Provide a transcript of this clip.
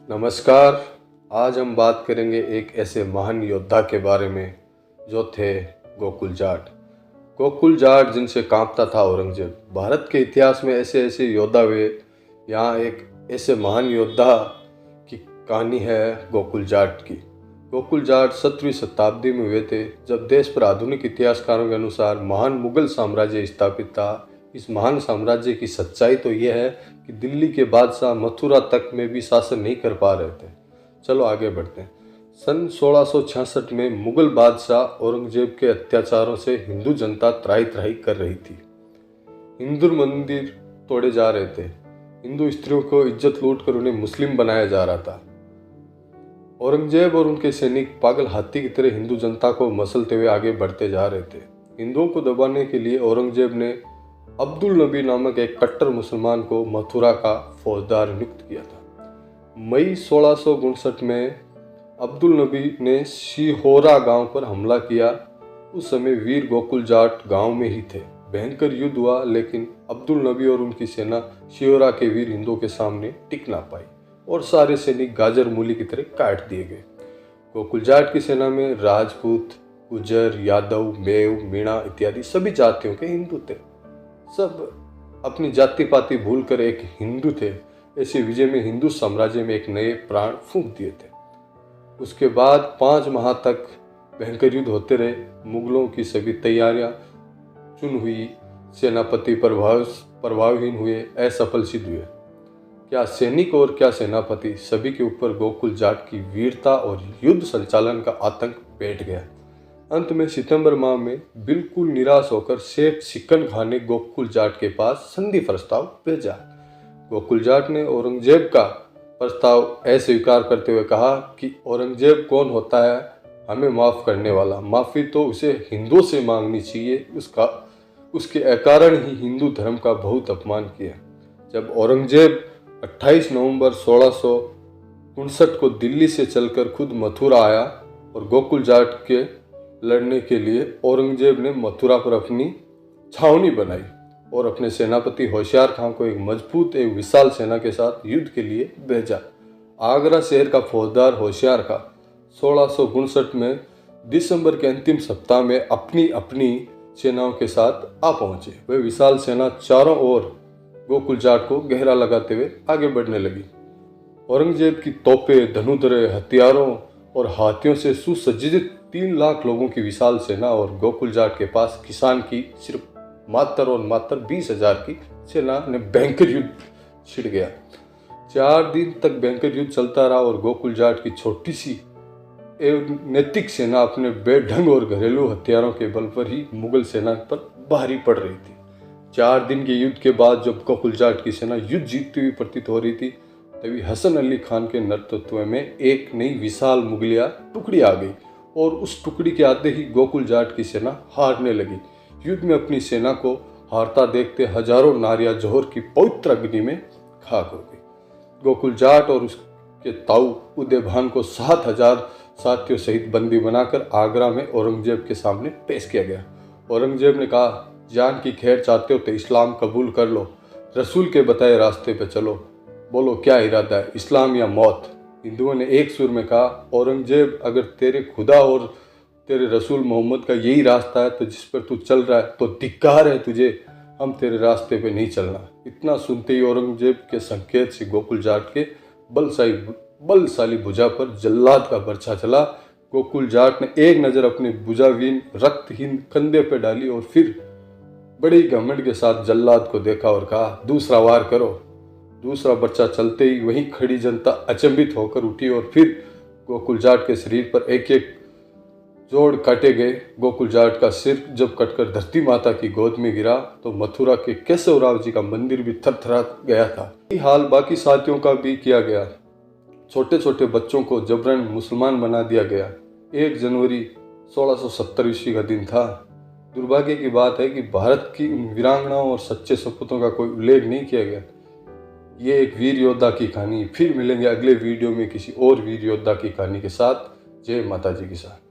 नमस्कार। आज हम बात करेंगे एक ऐसे महान योद्धा के बारे में जो थे गोकुल जाट। गोकुल जाट जिनसे कांपता था औरंगजेब। भारत के इतिहास में ऐसे ऐसे योद्धा हुए, यहाँ एक ऐसे महान योद्धा की कहानी है गोकुल जाट की। गोकुल जाट 17वीं शताब्दी में हुए थे, जब देश पर आधुनिक इतिहासकारों के अनुसार महान मुगल साम्राज्य स्थापित था। इस महान साम्राज्य की सच्चाई तो यह है कि दिल्ली के बादशाह मथुरा तक में भी शासन नहीं कर पा रहे थे। चलो आगे बढ़ते हैं। सन 1666 में मुगल बादशाह औरंगजेब के अत्याचारों से हिंदू जनता त्राही त्राही कर रही थी। हिंदू मंदिर तोड़े जा रहे थे, हिंदू स्त्रियों को इज्जत लूट कर उन्हें मुस्लिम बनाया जा रहा था। औरंगजेब और उनके सैनिक पागल हाथी की तरह हिंदू जनता को मसलते हुए आगे बढ़ते जा रहे थे। हिंदुओं को दबाने के लिए औरंगजेब ने अब्दुल नबी नामक एक कट्टर मुसलमान को मथुरा का फौजदार नियुक्त किया था। मई 1659 में अब्दुल नबी ने शिहोरा गांव पर हमला किया। उस समय वीर गोकुल जाट गांव में ही थे। भयंकर युद्ध हुआ, लेकिन अब्दुल नबी और उनकी सेना शिहोरा के वीर हिंदुओं के सामने टिक ना पाई और सारे सैनिक गाजर मूली की तरह काट दिए गए। गोकुल जाट की सेना में राजपूत, गुजर, यादव, मेव, मीणा इत्यादि सभी जातियों के हिंदू थे। सब अपनी जाति पाति भूल कर एक हिंदू थे। ऐसे विजय में हिंदू साम्राज्य में एक नए प्राण फूंक दिए थे। उसके बाद 5 माह तक भयंकर युद्ध होते रहे। मुगलों की सभी तैयारियां चुन हुई, सेनापति प्रभावहीन हुए, असफल सिद्ध हुए। क्या सैनिक और क्या सेनापति, सभी के ऊपर गोकुल जाट की वीरता और युद्ध संचालन का आतंक बैठ गया। अंत में सितंबर माह में बिल्कुल निराश होकर सेठ सिकन खान ने गोकुल जाट के पास संधि प्रस्ताव भेजा। गोकुल जाट ने औरंगजेब का प्रस्ताव अस्वीकार करते हुए कहा कि औरंगजेब कौन होता है हमें माफ करने वाला, माफी तो उसे हिंदुओं से मांगनी चाहिए। उसके अकारण ही हिंदू धर्म का बहुत अपमान किया। जब औरंगजेब 28 नवंबर 1659 को दिल्ली से चलकर खुद मथुरा आया और गोकुल जाट के लड़ने के लिए औरंगजेब ने मथुरा पर अपनी छावनी बनाई और अपने सेनापति होशियार खां को एक मजबूत एवं विशाल सेना के साथ युद्ध के लिए भेजा। आगरा शहर का फौजदार होशियार खां 1659 में दिसंबर के अंतिम सप्ताह में अपनी अपनी सेनाओं के साथ आ पहुंचे। वह विशाल सेना चारों ओर गोकुल जाट को घेरा लगाते हुए आगे बढ़ने लगी। औरंगजेब की तोपें, धनुधरे, हथियारों और हाथियों से सुसज्जित 3 लाख लोगों की विशाल सेना और गोकुल जाट के पास किसान की सिर्फ मात्र 20,000 की सेना ने भयंकर युद्ध छिड़ गया। 4 दिन तक भयंकर युद्ध चलता रहा और गोकुल जाट की छोटी सी एवं नैतिक सेना अपने बेढंग और घरेलू हथियारों के बल पर ही मुगल सेना पर भारी पड़ रही थी। 4 दिन के युद्ध के बाद जब गोकुल जाट की सेना युद्ध जीतती हुई प्रतीत हो रही थी, तभी हसन अली खान के नेतृत्व में एक नई विशाल मुगलिया टुकड़ी आ गई और उस टुकड़ी के आते ही गोकुल जाट की सेना हारने लगी। युद्ध में अपनी सेना को हारता देखते हजारों नारियां जौहर की पवित्र अग्नि में खाक हो गई। गोकुल जाट और उसके ताऊ उदयभान को 7,000 साथियों सहित बंदी बनाकर आगरा में औरंगजेब के सामने पेश किया गया। औरंगजेब ने कहा, जान की खैर चाहते हो तो इस्लाम कबूल कर लो, रसूल के बताए रास्ते पे चलो, बोलो क्या इरादा है, इस्लाम या मौत। हिंदुओं ने एक सुर में कहा, औरंगजेब अगर तेरे खुदा और तेरे रसूल मोहम्मद का यही रास्ता है तो जिस पर तू चल रहा है तो धिक्कार है तुझे, हम तेरे रास्ते पे नहीं चलना। इतना सुनते ही औरंगजेब के संकेत से गोकुल जाट के बलशाली भुजा पर जल्लाद का बर्छा चला। गोकुल जाट ने एक नज़र अपनी भुजावीन रक्तहीन कंधे पे डाली और फिर बड़े घमंड के साथ जल्लाद को देखा और कहा, दूसरा वार करो। दूसरा बच्चा चलते ही वहीं खड़ी जनता अचंभित होकर उठी और फिर गोकुल जाट के शरीर पर एक एक जोड़ काटे गए। गोकुल जाट का सिर जब कटकर धरती माता की गोद में गिरा तो मथुरा के केशवराव जी का मंदिर भी थरथरा गया था। यही हाल बाकी साथियों का भी किया गया। छोटे छोटे बच्चों को जबरन मुसलमान बना दिया गया। 1 जनवरी 1670 ईस्वी का दिन था। दुर्भाग्य की बात है कि भारत की उन वीरांगनाओं और सच्चे सपूतों का कोई उल्लेख नहीं किया गया। ये एक वीर योद्धा की कहानी। फिर मिलेंगे अगले वीडियो में किसी और वीर योद्धा की कहानी के साथ। जय माता जी की साथ।